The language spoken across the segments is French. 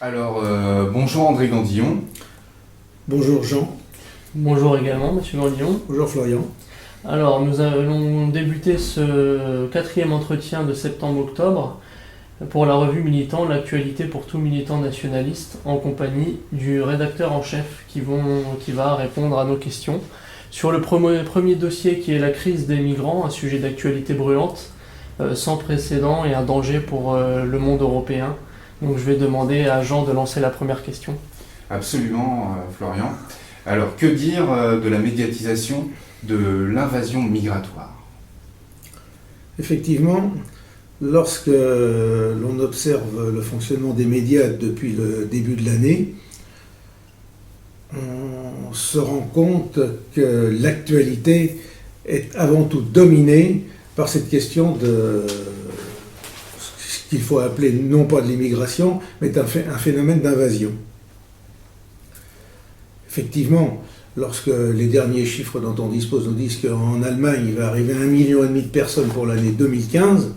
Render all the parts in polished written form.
Alors, bonjour André Gandillon. Bonjour Jean. Bonjour également, Monsieur Gandillon. Bonjour Florian. Alors, nous allons débuter ce 4e entretien de septembre-octobre pour la revue Militant, l'actualité pour tout militant nationaliste, en compagnie du rédacteur en chef qui va répondre à nos questions sur le premier dossier qui est la crise des migrants, un sujet d'actualité brûlante, sans précédent et un danger pour le monde européen. Donc je vais demander à Jean de lancer la première question. Absolument, Florian. Alors, que dire de la médiatisation de l'invasion migratoire ? Effectivement, lorsque l'on observe le fonctionnement des médias depuis le début de l'année, on se rend compte que l'actualité est avant tout dominée par cette question de ce qu'il faut appeler non pas de l'immigration, mais un phénomène d'invasion. Effectivement, lorsque les derniers chiffres dont on dispose nous disent qu'en Allemagne, il va arriver 1,5 million de personnes pour l'année 2015,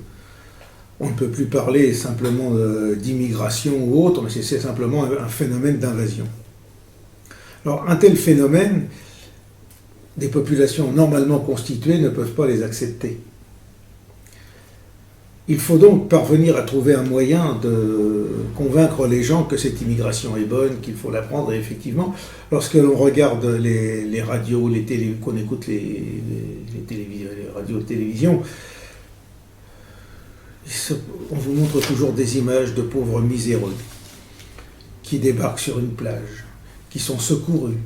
on ne peut plus parler simplement d'immigration ou autre, mais c'est simplement un phénomène d'invasion. Alors, un tel phénomène, des populations normalement constituées ne peuvent pas les accepter. Il faut donc parvenir à trouver un moyen de convaincre les gens que cette immigration est bonne, qu'il faut la prendre. Et effectivement, lorsque l'on regarde les radios, qu'on écoute les radios de télévision, on vous montre toujours des images de pauvres miséreux qui débarquent sur une plage, qui sont secourus.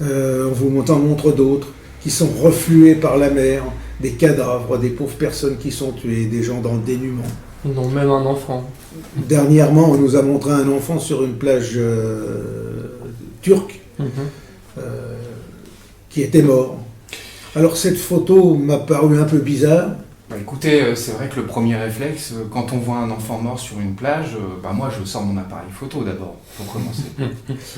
On vous montre d'autres qui sont reflués par la mer, des cadavres, des pauvres personnes qui sont tuées, des gens dans le dénuement. Non, même un enfant. Dernièrement, on nous a montré un enfant sur une plage turque qui était mort. Alors cette photo m'a paru un peu bizarre. Écoutez, c'est vrai que le premier réflexe, quand on voit un enfant mort sur une plage, moi je sors mon appareil photo d'abord, pour commencer.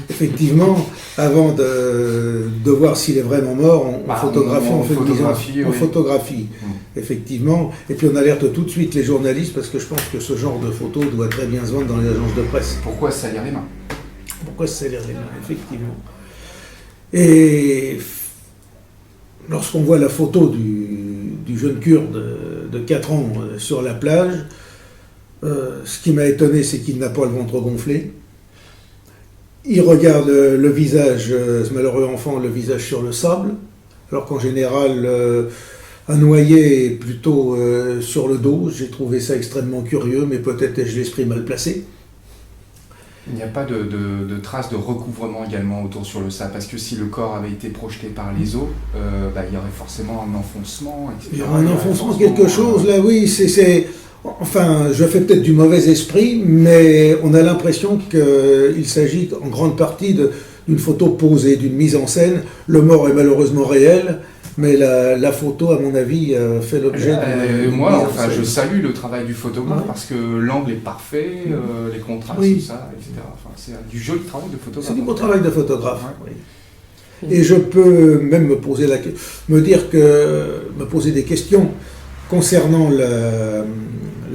Effectivement, avant de voir s'il est vraiment mort, on photographie. On photographie, effectivement. Et puis on alerte tout de suite les journalistes, parce que je pense que ce genre de photo doit très bien se vendre dans les agences de presse. Pourquoi se salir les mains ? Pourquoi se salir les mains, effectivement. Et lorsqu'on voit la photo du jeune Kurde de 4 ans sur la plage, ce qui m'a étonné, c'est qu'il n'a pas le ventre gonflé. Il regarde le visage, ce malheureux enfant, le visage sur le sable, alors qu'en général, un noyé est plutôt sur le dos. J'ai trouvé ça extrêmement curieux, mais peut-être ai-je l'esprit mal placé. Il n'y a pas de traces de recouvrement également autour sur le sable, parce que si le corps avait été projeté par les eaux, il y aurait forcément un enfoncement, etc. Il y aura un enfoncement, quelque chose, là, oui, Enfin, je fais peut-être du mauvais esprit, mais on a l'impression qu'il s'agit en grande partie d'une photo posée, d'une mise en scène. Le mort est malheureusement réel, mais la photo, à mon avis, fait l'objet d'une moi, mise en enfin, scène. je salue le travail du photographe, parce que l'angle est parfait, les contrastes, tout ça, etc. Enfin, c'est du joli travail de photographe. C'est du beau travail de photographe, ouais. Oui. Et je peux même me poser des questions concernant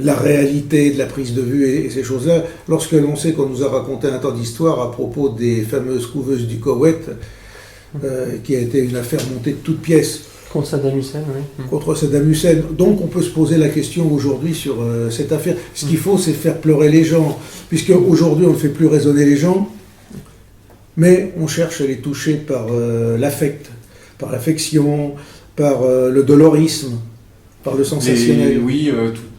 la réalité de la prise de vue et ces choses-là, lorsque l'on sait qu'on nous a raconté un tas d'histoires à propos des fameuses couveuses du Koweït, qui a été une affaire montée de toutes pièces. Contre Saddam Hussein, oui. Contre Saddam Hussein. Donc on peut se poser la question aujourd'hui sur cette affaire. Ce qu'il faut, c'est faire pleurer les gens, puisque aujourd'hui on ne fait plus raisonner les gens, mais on cherche à les toucher par l'affect, par l'affection, par le dolorisme, par le sensationnel.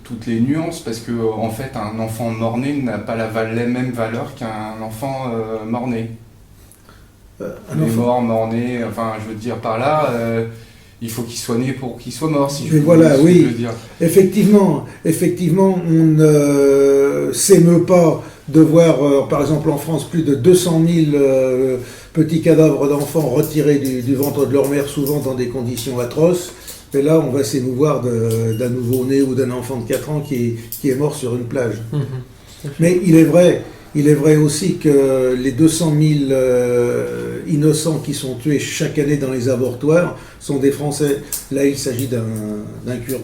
Toutes les nuances, parce que en fait, un enfant mort-né n'a pas la même valeur qu'un enfant mort-né. Les morts, mort-nés, enfin, je veux dire par là, il faut qu'il soit né pour qu'il soit mort, si je veux dire. Effectivement, on ne s'émeut pas de voir, par exemple en France, plus de 200 000 petits cadavres d'enfants retirés du ventre de leur mère, souvent dans des conditions atroces. Et là, on va s'émouvoir d'un nouveau-né ou d'un enfant de 4 ans qui est mort sur une plage. Mais il est vrai aussi que les 200 000 innocents qui sont tués chaque année dans les avortoirs sont des Français. Là, il s'agit d'un Kurde.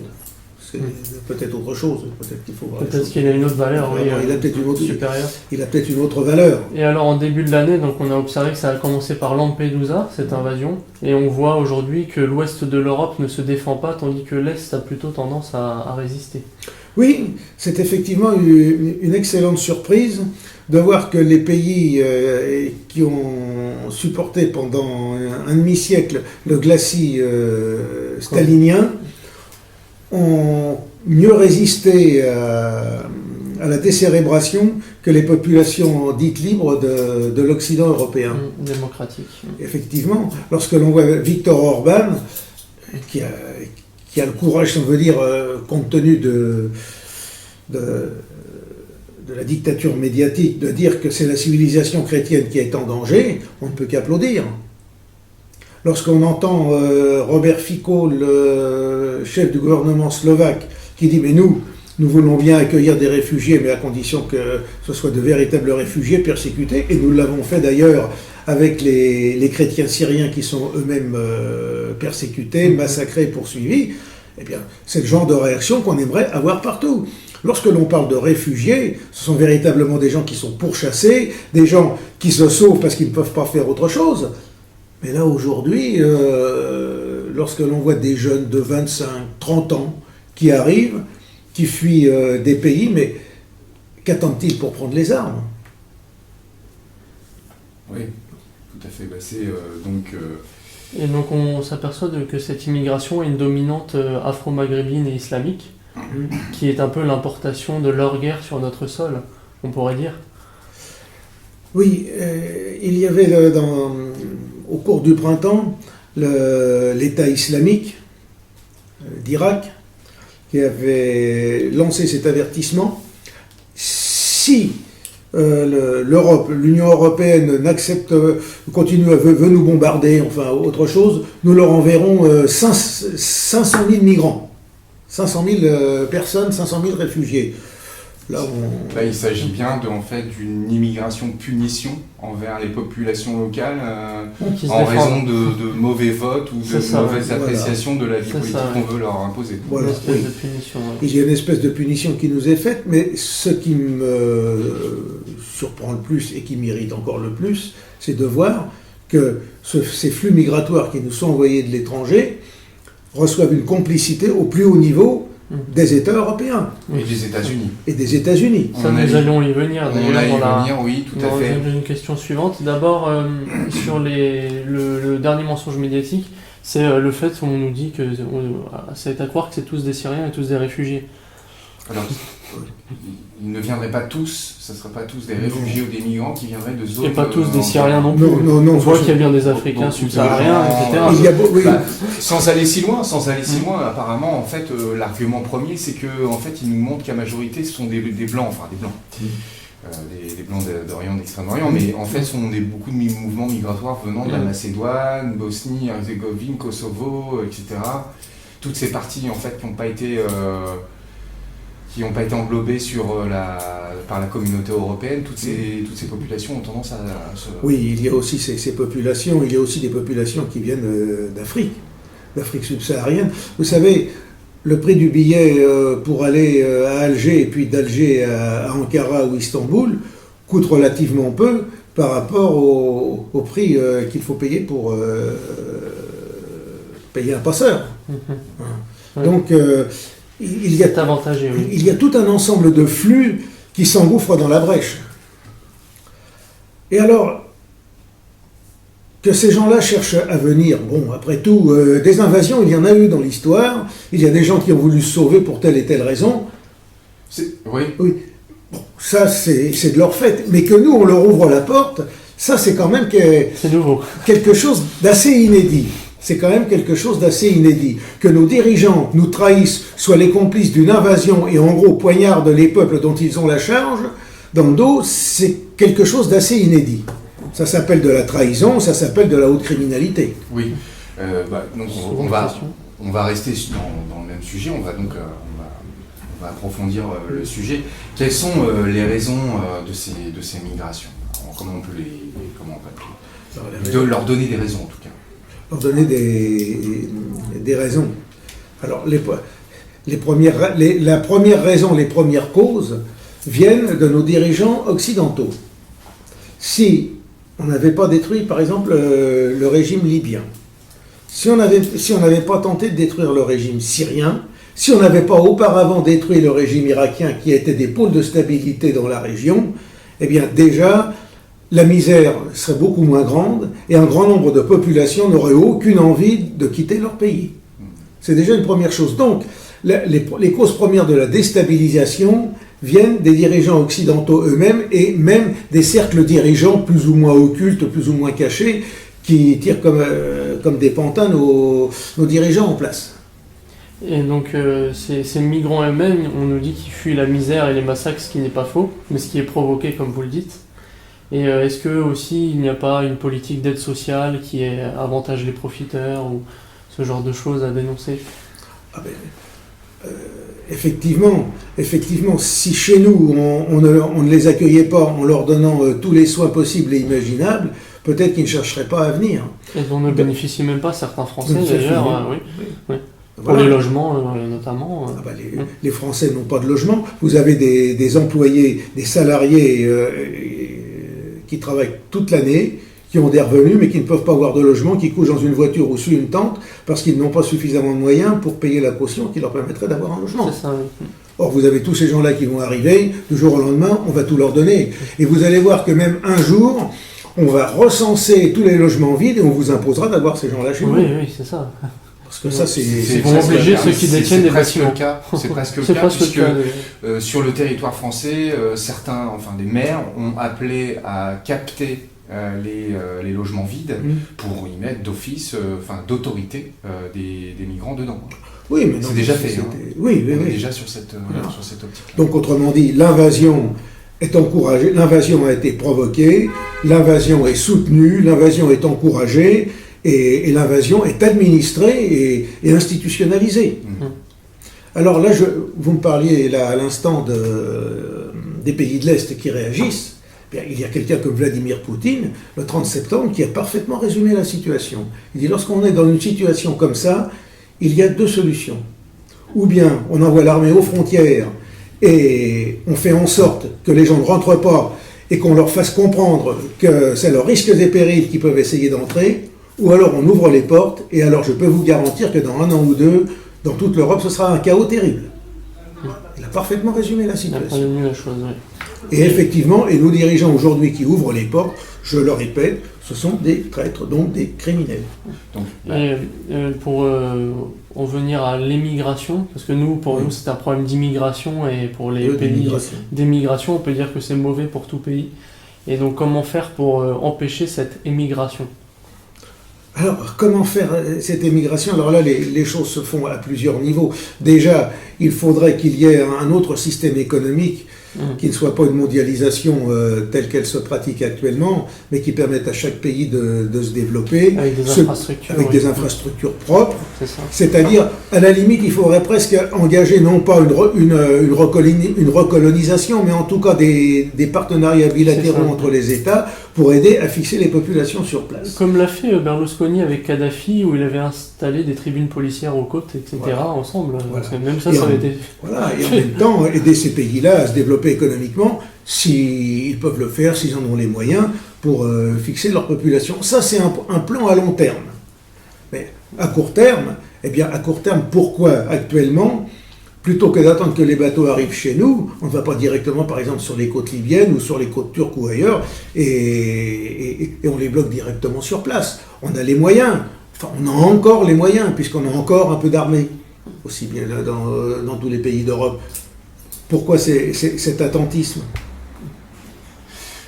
c'est peut-être autre chose, peut-être qu'il faut voir. Peut-être qu'il a une autre valeur, oui, il a peut-être une autre supérieure. Il a peut-être une autre valeur. Et alors en début de l'année, donc on a observé que ça a commencé par Lampedusa, cette invasion, et on voit aujourd'hui que l'ouest de l'Europe ne se défend pas, tandis que l'est a plutôt tendance à résister. Oui, c'est effectivement une excellente surprise de voir que les pays qui ont supporté pendant un demi-siècle le glacis stalinien ont mieux résisté à la décérébration que les populations dites libres de l'Occident européen. Démocratique. Effectivement, lorsque l'on voit Viktor Orban, qui a le courage, si on veut dire, compte tenu de la dictature médiatique, de dire que c'est la civilisation chrétienne qui est en danger, on ne peut qu'applaudir. Lorsqu'on entend Robert Fico, le chef du gouvernement slovaque, qui dit « mais nous voulons bien accueillir des réfugiés, mais à condition que ce soit de véritables réfugiés persécutés », et nous l'avons fait d'ailleurs avec les chrétiens syriens qui sont eux-mêmes persécutés, massacrés, poursuivis, eh bien, c'est le genre de réaction qu'on aimerait avoir partout. Lorsque l'on parle de réfugiés, ce sont véritablement des gens qui sont pourchassés, des gens qui se sauvent parce qu'ils ne peuvent pas faire autre chose. Mais là, aujourd'hui, lorsque l'on voit des jeunes de 25, 30 ans qui arrivent, qui fuient des pays, mais qu'attendent-ils pour prendre les armes ? Oui, tout à fait. Et donc on s'aperçoit que cette immigration est une dominante afro-maghrébine et islamique, qui est un peu l'importation de leur guerre sur notre sol, on pourrait dire. Oui, il y avait au cours du printemps l'État islamique d'Irak qui avait lancé cet avertissement. Si l'Europe, l'Union européenne veut nous bombarder, enfin autre chose, nous leur enverrons 500 000 migrants, 500 000 personnes, 500 000 réfugiés. Là, il s'agit bien d'une immigration punition envers les populations locales en raison de mauvais votes ou de mauvaises appréciations de la vie politique qu'on veut leur imposer. Voilà, une espèce de punition. Il y a une espèce de punition qui nous est faite, mais ce qui me surprend le plus et qui m'irrite encore le plus, c'est de voir que ces flux migratoires qui nous sont envoyés de l'étranger reçoivent une complicité au plus haut niveau des États européens. Et des États-Unis. Et des États-Unis. Ça, nous allons y venir. Oui, tout à fait. Une question suivante. D'abord, sur le dernier mensonge médiatique, c'est le fait qu'on nous dit que c'est à croire que c'est tous des Syriens et tous des réfugiés. Alors, ils ne viendraient pas tous, ce ne seraient pas tous des réfugiés ou des migrants qui viendraient de zones... Et pas tous des Syriens non plus. Non, on voit qu'il y a bien des Africains subsahariens, etc. Sans aller si loin, apparemment, en fait, l'argument premier, c'est que, en fait, ils nous montrent qu'à majorité, ce sont des blancs, des blancs d'Orient, d'Extrême-Orient, mais en fait, ce sont beaucoup de mouvements migratoires venant de la Macédoine, Bosnie, Herzégovine, Kosovo, etc. Toutes ces parties, en fait, qui n'ont pas été englobées par la communauté européenne, toutes ces populations ont tendance à se... Oui, il y a aussi ces populations, il y a aussi des populations qui viennent d'Afrique subsaharienne. Vous savez, le prix du billet pour aller à Alger et puis d'Alger à Ankara ou Istanbul coûte relativement peu par rapport au prix qu'il faut payer pour payer un passeur. Donc, il y a tout un ensemble de flux qui s'engouffrent dans la brèche. Et alors, que ces gens-là cherchent à venir, bon, après tout, des invasions, il y en a eu dans l'histoire, il y a des gens qui ont voulu se sauver pour telle et telle raison. Oui. Bon, ça, c'est de leur fait. Mais que nous, on leur ouvre la porte, ça, c'est quand même quelque chose d'assez inédit. C'est quand même quelque chose d'assez inédit. Que nos dirigeants nous trahissent, soient les complices d'une invasion et en gros poignardent les peuples dont ils ont la charge, dans le dos, c'est quelque chose d'assez inédit. Ça s'appelle de la trahison, ça s'appelle de la haute criminalité. Oui. Donc on va rester dans le même sujet, on va approfondir le sujet. Quelles sont les raisons de ces migrations ? Comment on peut leur donner des raisons en tout cas ? Leur donner des raisons. Alors, la première raison, les premières causes viennent de nos dirigeants occidentaux. Si on n'avait pas détruit, par exemple, le régime libyen, si on n'avait pas tenté de détruire le régime syrien, si on n'avait pas auparavant détruit le régime irakien qui était des pôles de stabilité dans la région, eh bien déjà, la misère serait beaucoup moins grande et un grand nombre de populations n'auraient aucune envie de quitter leur pays. C'est déjà une première chose. Donc, les causes premières de la déstabilisation viennent des dirigeants occidentaux eux-mêmes et même des cercles dirigeants plus ou moins occultes, plus ou moins cachés, qui tirent comme des pantins nos dirigeants en place. Et donc ces migrants eux-mêmes, on nous dit qu'ils fuient la misère et les massacres, ce qui n'est pas faux, mais ce qui est provoqué comme vous le dites. Et est-ce que aussi il n'y a pas une politique d'aide sociale qui avantage les profiteurs ou ce genre de choses à dénoncer? Effectivement, si chez nous on ne les accueillait pas en leur donnant tous les soins possibles et imaginables, peut-être qu'ils ne chercheraient pas à venir. Et dont ne bénéficient même pas certains Français d'ailleurs, oui. Pour les logements notamment. Les Français n'ont pas de logement. Vous avez des employés, des salariés qui travaillent toute l'année, qui ont des revenus mais qui ne peuvent pas avoir de logement, qui couchent dans une voiture ou sous une tente parce qu'ils n'ont pas suffisamment de moyens pour payer la caution qui leur permettrait d'avoir un logement. C'est ça, oui. Or, vous avez tous ces gens-là qui vont arriver, du jour au lendemain, on va tout leur donner. Et vous allez voir que même un jour, on va recenser tous les logements vides et on vous imposera d'avoir ces gens-là chez vous. Oui, c'est ça. Parce que ça, ils vont obliger ceux qui détiennent des bâtiments. C'est presque le cas, puisque sur le territoire français, certains, des maires ont appelé à capter les logements vides pour y mettre d'office, d'autorité des migrants dedans. Oui, mais c'est déjà fait. On est déjà sur cette optique. Donc, autrement dit, l'invasion est encouragée, l'invasion a été provoquée, l'invasion est soutenue, l'invasion est encouragée, et l'invasion est administrée et institutionnalisée. Alors là, vous me parliez là, à l'instant des pays de l'Est qui réagissent. Bien, il y a quelqu'un comme Vladimir Poutine, le 30 septembre, qui a parfaitement résumé la situation. Il dit, lorsqu'on est dans une situation comme ça, il y a deux solutions. Ou bien on envoie l'armée aux frontières et on fait en sorte que les gens ne rentrent pas et qu'on leur fasse comprendre que c'est leurs risques et périls qui peuvent essayer d'entrer, ou alors on ouvre les portes, et alors je peux vous garantir que dans 1 an ou 2, dans toute l'Europe, ce sera un chaos terrible. Il a parfaitement résumé la situation. Et effectivement, et nos dirigeants aujourd'hui qui ouvrent les portes, je le répète, ce sont des traîtres, donc des criminels. Et pour en venir à l'émigration, parce que pour nous c'est un problème d'immigration, et pour les pays d'émigration, on peut dire que c'est mauvais pour tout pays. Et donc comment faire pour empêcher cette émigration ? Alors, comment faire cette émigration ? Alors là, les choses se font à plusieurs niveaux. Déjà, il faudrait qu'il y ait un autre système économique qui ne soit pas une mondialisation telle qu'elle se pratique actuellement, mais qui permette à chaque pays de se développer avec des infrastructures propres. C'est-à-dire, à la limite, il faudrait presque engager non pas une recolonisation, mais en tout cas des partenariats bilatéraux entre les États pour aider à fixer les populations sur place. Comme l'a fait Berlusconi avec Kadhafi, où il avait installé des tribunes policières aux côtes, etc., ensemble. Voilà. Même ça avait été... Voilà, et en même temps, aider ces pays-là à se développer économiquement, s'ils peuvent le faire, s'ils en ont les moyens, pour fixer leur population. Ça, c'est un plan à long terme. Mais à court terme, pourquoi actuellement, plutôt que d'attendre que les bateaux arrivent chez nous, on ne va pas directement, par exemple, sur les côtes libyennes ou sur les côtes turques ou ailleurs, et on les bloque directement sur place. On a les moyens, on a encore les moyens, puisqu'on a encore un peu d'armée, aussi bien là dans tous les pays d'Europe. Pourquoi cet attentisme ?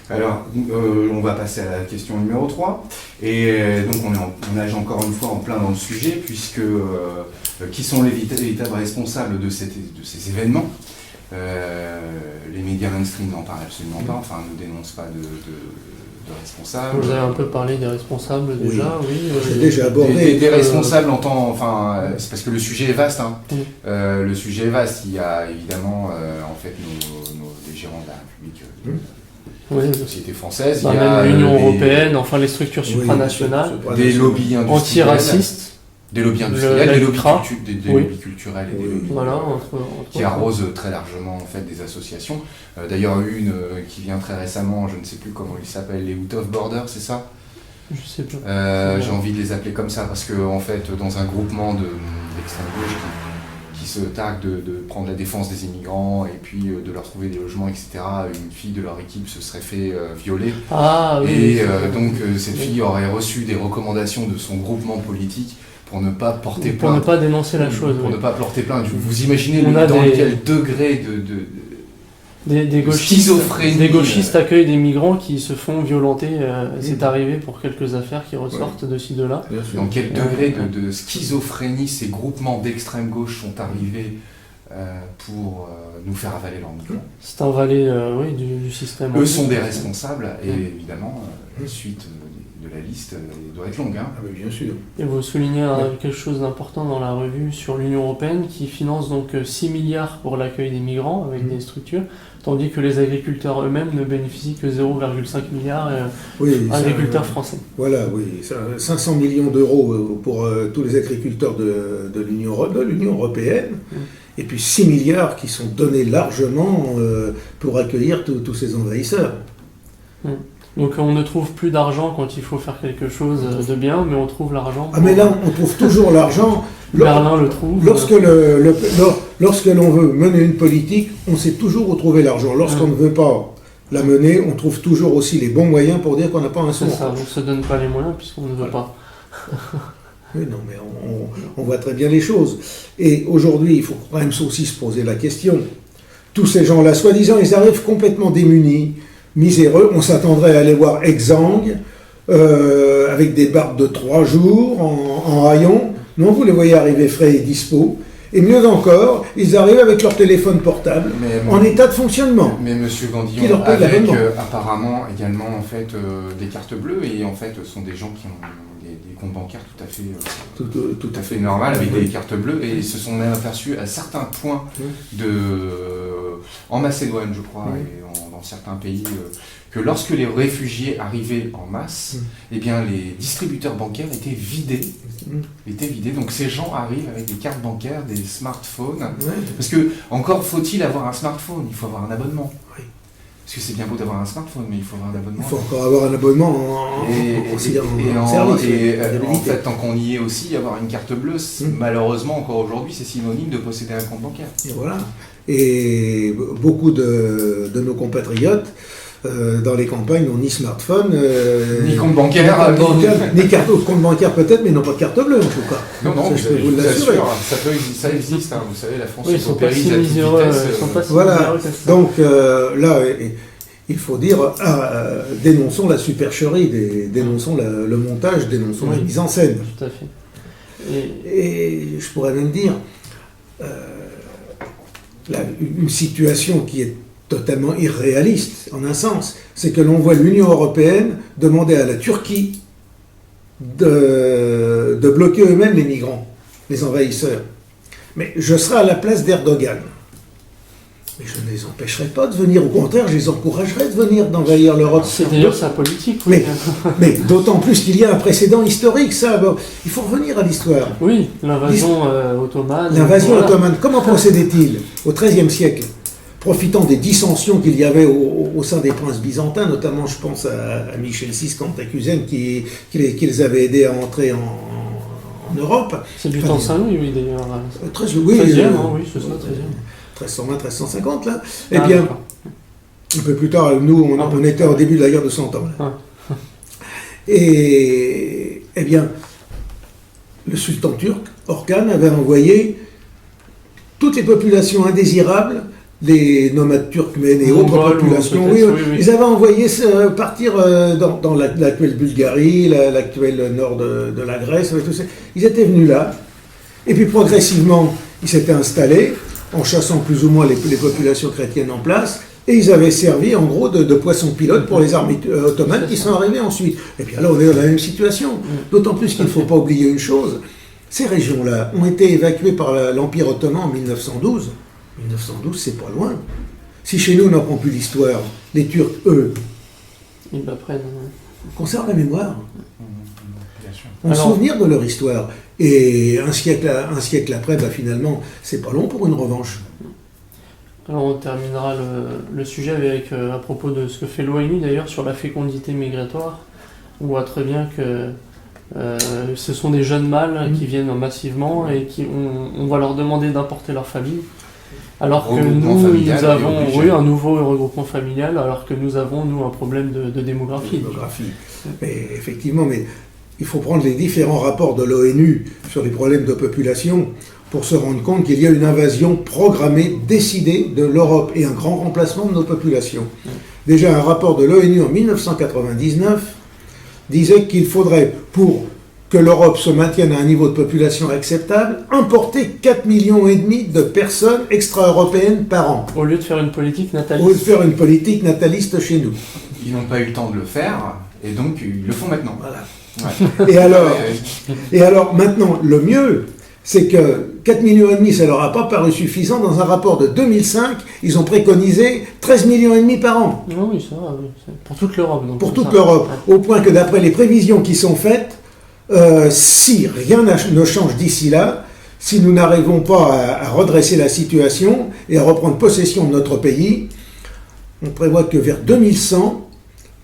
Alors, on va passer à la question numéro 3. Et donc, on nage encore une fois en plein dans le sujet, puisque qui sont les véritables responsables de ces événements ? Les médias mainstream n'en parlent absolument pas, ne dénoncent pas de responsables. Vous avez un peu parlé des responsables déjà, oui. J'ai déjà abordé. Des responsables c'est parce que le sujet est vaste. Le sujet est vaste. Il y a évidemment les gérants de la République, la société française. Il y a l'Union européenne, les structures supranationales, des lobbies industriels. Antiracistes. Des lobbies industriels, des lobbies, oui. lobbies culturels et des lobbies qui arrosent très largement en fait, des associations. D'ailleurs, une qui vient très récemment, je ne sais plus comment ils s'appellent, les Out of Border, c'est ça ? Je sais plus. J'ai envie de les appeler comme ça parce que en fait, dans un groupement d'extrême gauche qui se targue de prendre la défense des immigrants et puis de leur trouver des logements, etc., une fille de leur équipe se serait fait violer. Ah, oui, et donc cette fille aurait reçu des recommandations de son groupement politique pour ne pas porter plainte. Pour ne pas dénoncer la chose. Pour ne pas porter plainte. Vous imaginez quel degré des gauchistes accueillent des migrants qui se font violenter. C'est arrivé pour quelques affaires qui ressortent de ci, de là. Dans quel degré de schizophrénie ces groupements d'extrême gauche sont arrivés pour nous faire avaler leurs migrants. C'est un valet du système. Eux sont des responsables et évidemment, la suite de la liste doit être longue. Hein. Ah, mais bien sûr. Et vous soulignez quelque chose d'important dans la revue sur l'Union européenne qui finance donc 6 milliards pour l'accueil des migrants avec des structures, tandis que les agriculteurs eux-mêmes ne bénéficient que 0,5 milliards agriculteurs français. Voilà, oui. 500 millions d'euros pour tous les agriculteurs de l'Union européenne. Et puis 6 milliards qui sont donnés largement pour accueillir tous ces envahisseurs. Donc on ne trouve plus d'argent quand il faut faire quelque chose de bien, mais on trouve l'argent. Ah mais là, on trouve toujours l'argent. Berlin le trouve. Lorsque l'on veut mener une politique, on sait toujours où trouver l'argent. Lorsqu'on ne veut pas la mener, on trouve toujours aussi les bons moyens pour dire qu'on n'a pas un sou. C'est ça, on ne se donne pas les moyens puisqu'on ne veut pas. Oui, non, mais on voit très bien les choses. Et aujourd'hui, il faut quand même aussi se poser la question. Tous ces gens-là, soi-disant, ils arrivent complètement démunis, miséreux. On s'attendrait à aller voir exsangues, avec des barbes de 3 jours en rayon. Non, vous les voyez arriver frais et dispo. Et mieux encore, ils arrivent avec leur téléphone portable en état de fonctionnement. Mais Monsieur Gandillon, avec apparemment également en fait des cartes bleues et en fait ce sont des gens qui ont des comptes bancaires tout à fait normal avec des cartes bleues et ils se sont même aperçus à certains points en Macédoine je crois et dans certains pays que lorsque les réfugiés arrivaient en masse, eh bien les distributeurs bancaires étaient vidés. Donc ces gens arrivent avec des cartes bancaires, des smartphones. Parce que encore faut-il avoir un smartphone, il faut avoir un abonnement. Parce que c'est bien beau d'avoir un smartphone, mais il faut avoir un abonnement. Il faut encore avoir un abonnement en service. Et en fait, tant qu'on y est aussi, avoir une carte bleue, malheureusement encore aujourd'hui, c'est synonyme de posséder un compte bancaire. Et voilà. Et beaucoup de nos compatriotes dans les campagnes n'ont ni smartphone, ni compte bancaire, ni compte bancaire peut-être, mais n'ont pas de carte bleue en tout cas. Non, je peux vous l'assurer. Ça existe, hein. Vous savez, la France est au péril à toute vitesse. Voilà, donc là, il faut dire, dénonçons la supercherie, dénonçons le montage, dénonçons la mise en scène. Tout à fait. Et je pourrais même dire, une situation qui est totalement irréaliste, en un sens, c'est que l'on voit l'Union européenne demander à la Turquie de bloquer eux-mêmes les migrants, les envahisseurs. Mais je serai à la place d'Erdogan. Mais je ne les empêcherai pas de venir, au contraire, je les encouragerai de venir d'envahir l'Europe. C'est d'ailleurs sa politique, oui. Mais d'autant plus qu'il y a un précédent historique, ça. Bon, il faut revenir à l'histoire. Oui, l'invasion ottomane. L'invasion ottomane, comment procédait-il au XIIIe siècle ? Profitant des dissensions qu'il y avait au sein des princes byzantins, notamment je pense à Michel VI Cantacuzène qui les avait aidés à entrer en Europe. C'est du temps Saint-Louis, oui, d'ailleurs. 13e, oui, c'est ça, 13e. 1320, 1350, là. Eh bien, un peu plus tard, nous, on était au début de la guerre de 100 ans. Là. Et, eh bien, le sultan turc, Orkan, avait envoyé toutes les populations indésirables, les nomades turkmènes et autres populations, ils avaient envoyé partir dans l'actuelle Bulgarie, l'actuel nord de la Grèce, tout ça. Ils étaient venus là, et puis progressivement, ils s'étaient installés, en chassant plus ou moins les populations chrétiennes en place, et ils avaient servi en gros de poissons pilotes pour les armées ottomanes qui sont arrivées ensuite. Et puis là, on est dans la même situation, d'autant plus qu'il ne faut pas oublier une chose, ces régions-là ont été évacuées par l'Empire ottoman en 1912. 1912, c'est pas loin. Si chez nous, on n'apprend plus l'histoire, les Turcs, eux, ils m'apprennent. Conservent la mémoire. ont souvenir de leur histoire. Et un siècle après, finalement, c'est pas long pour une revanche. Alors on terminera le sujet avec, à propos de ce que fait l'ONU d'ailleurs sur la fécondité migratoire. On voit très bien que ce sont des jeunes mâles qui viennent massivement et on va leur demander d'importer leur famille. Alors que nous avons un nouveau regroupement familial, alors que nous avons, un problème de démographie. Mais effectivement, il faut prendre les différents rapports de l'ONU sur les problèmes de population pour se rendre compte qu'il y a une invasion programmée, décidée de l'Europe et un grand remplacement de nos populations. Déjà, un rapport de l'ONU en 1999 disait qu'il faudrait, pour que l'Europe se maintienne à un niveau de population acceptable, importer 4,5 millions de personnes extra-européennes par an. Au lieu de faire une politique nataliste. Au lieu de faire une politique nataliste chez nous. Ils n'ont pas eu le temps de le faire, et donc ils le font maintenant. Voilà. Ouais. Et alors, maintenant, le mieux, c'est que 4,5 millions, ça leur a pas paru suffisant. Dans un rapport de 2005, ils ont préconisé 13,5 millions par an. Oui, ça va, oui. Pour toute l'Europe. Donc pour toute l'Europe. Au point que d'après les prévisions qui sont faites, si rien ne change d'ici là, si nous n'arrivons pas à redresser la situation et à reprendre possession de notre pays, on prévoit que vers 2100,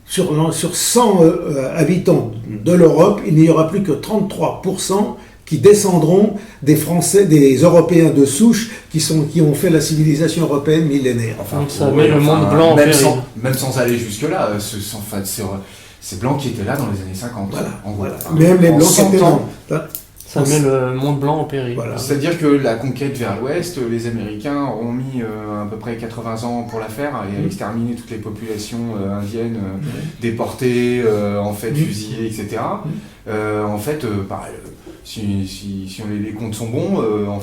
sur 100 habitants de l'Europe, il n'y aura plus que 33% qui descendront des Français, des Européens de souche qui ont fait la civilisation européenne millénaire. Donc ça met le monde blanc en péril. Même sans aller jusque-là, c'est Blanc qui était là dans les années 50. Voilà. Même les Blancs qui étaient là. Ça met le monde blanc en péril. Voilà. C'est-à-dire que la conquête vers l'ouest, les Américains auront mis à peu près 80 ans pour la faire et à exterminer toutes les populations indiennes, déportées, fusillées, etc. Si les comptes sont bons, on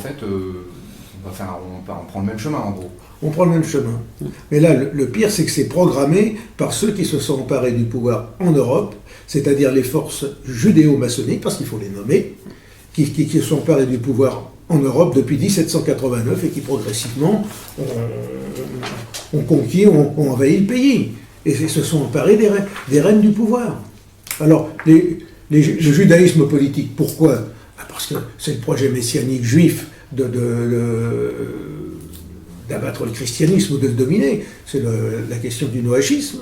prend le même chemin en gros. On prend le même chemin. Mais là, le pire, c'est que c'est programmé par ceux qui se sont emparés du pouvoir en Europe, c'est-à-dire les forces judéo-maçonniques, parce qu'il faut les nommer, qui se sont emparés du pouvoir en Europe depuis 1789 et qui progressivement ont conquis, ont envahi le pays. Et se sont emparés des rênes du pouvoir. Alors, le judaïsme politique, pourquoi ? Parce que c'est le projet messianique juif d'abattre le christianisme ou de le dominer. C'est la question du noachisme.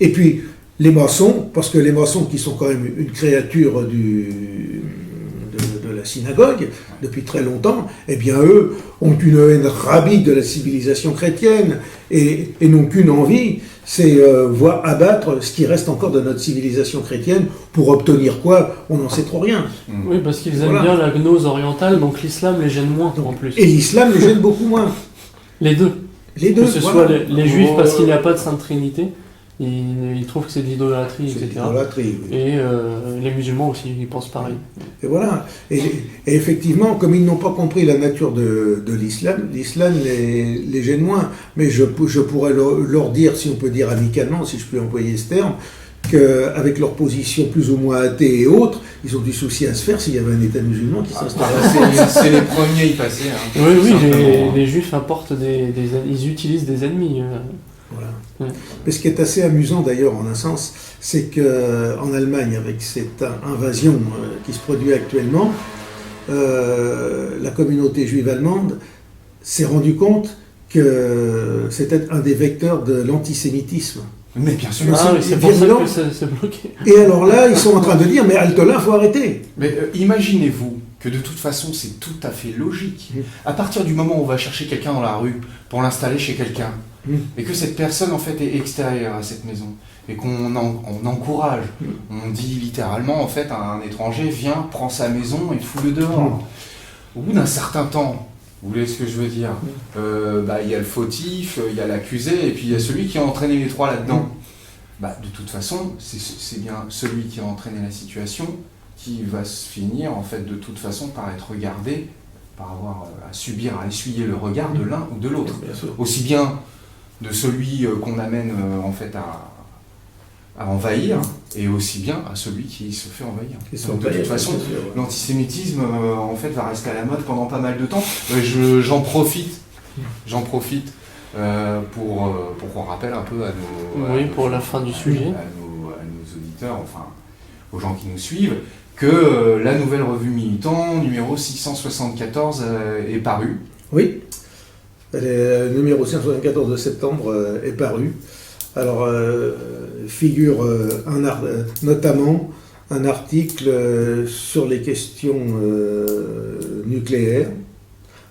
Et puis, les maçons, parce que les maçons qui sont quand même une créature de la synagogue depuis très longtemps, eh bien eux ont une haine rabide de la civilisation chrétienne et n'ont qu'une envie, c'est voir abattre ce qui reste encore de notre civilisation chrétienne pour obtenir quoi ? On n'en sait trop rien. Oui, parce qu'ils aiment bien la gnose orientale, donc l'islam les gêne moins en plus. Et l'islam les gêne beaucoup moins. Les deux. Que ce soit les juifs parce qu'il n'y a pas de Sainte Trinité, ils trouvent que c'est de l'idolâtrie, etc. Oui. Et les musulmans aussi, ils pensent pareil. Et voilà. Et effectivement, comme ils n'ont pas compris la nature de l'islam les gêne moins. Mais je pourrais leur dire, si on peut dire amicalement, si je peux employer ce terme, qu'avec leur position plus ou moins athée et autres, ils ont du souci à se faire s'il y avait un État musulman qui s'installait. C'est les premiers à y passer. Oui, les juifs importent ils utilisent des ennemis. Voilà. Mais ce qui est assez amusant d'ailleurs en un sens, c'est qu'en Allemagne, avec cette invasion qui se produit actuellement, la communauté juive allemande s'est rendue compte que c'était un des vecteurs de l'antisémitisme. Mais bien sûr. C'est pour ça que c'est bloqué. Et alors là, ils sont en train de dire, mais halte là, il faut arrêter. Mais imaginez-vous que de toute façon, c'est tout à fait logique. À partir du moment où on va chercher quelqu'un dans la rue pour l'installer chez quelqu'un, et que cette personne en fait est extérieure à cette maison, et qu'on encourage, on dit littéralement en fait à un étranger, viens, prends sa maison et fout-le dehors. Au bout d'un certain temps, vous voyez ce que je veux dire ? Il y a le fautif, il y a l'accusé, et puis il y a celui qui a entraîné les trois là-dedans. De toute façon, c'est bien celui qui a entraîné la situation qui va se finir en fait de toute façon par être regardé, par avoir à essuyer le regard de l'un ou de l'autre. Aussi bien de celui qu'on amène en fait à envahir, et aussi bien à celui qui se fait envahir. Donc, de toute façon, l'antisémitisme en fait va rester à la mode pendant pas mal de temps. J'en profite pour qu'on rappelle un peu à nos pour la fin du sujet, à nos auditeurs, enfin aux gens qui nous suivent, que la nouvelle revue Militant, numéro 674, est parue. Oui, le numéro 174 de septembre est paru. Alors, figure notamment un article sur les questions nucléaires,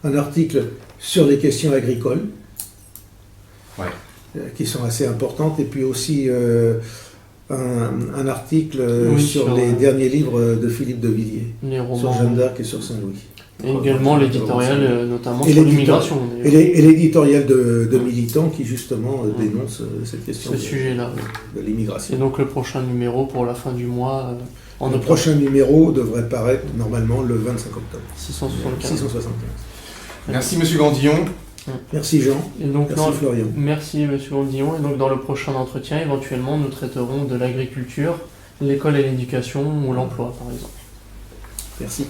un article sur les questions agricoles, qui sont assez importantes, et puis aussi un article sur les derniers livres de Philippe de Villiers, sur Jeanne d'Arc et sur Saint-Louis. Et également l'éditorial, notamment sur l'immigration. Et l'éditorial de Militant qui justement dénonce cette question de l'immigration. Et donc le prochain numéro pour la fin du mois le prochain numéro devrait paraître normalement le 25 octobre. 675. Merci Monsieur Gandillon. Merci Jean. Et donc, merci Florian. Merci Monsieur Gandillon. Et donc dans le prochain entretien, éventuellement, nous traiterons de l'agriculture, l'école et l'éducation ou l'emploi par exemple. Merci.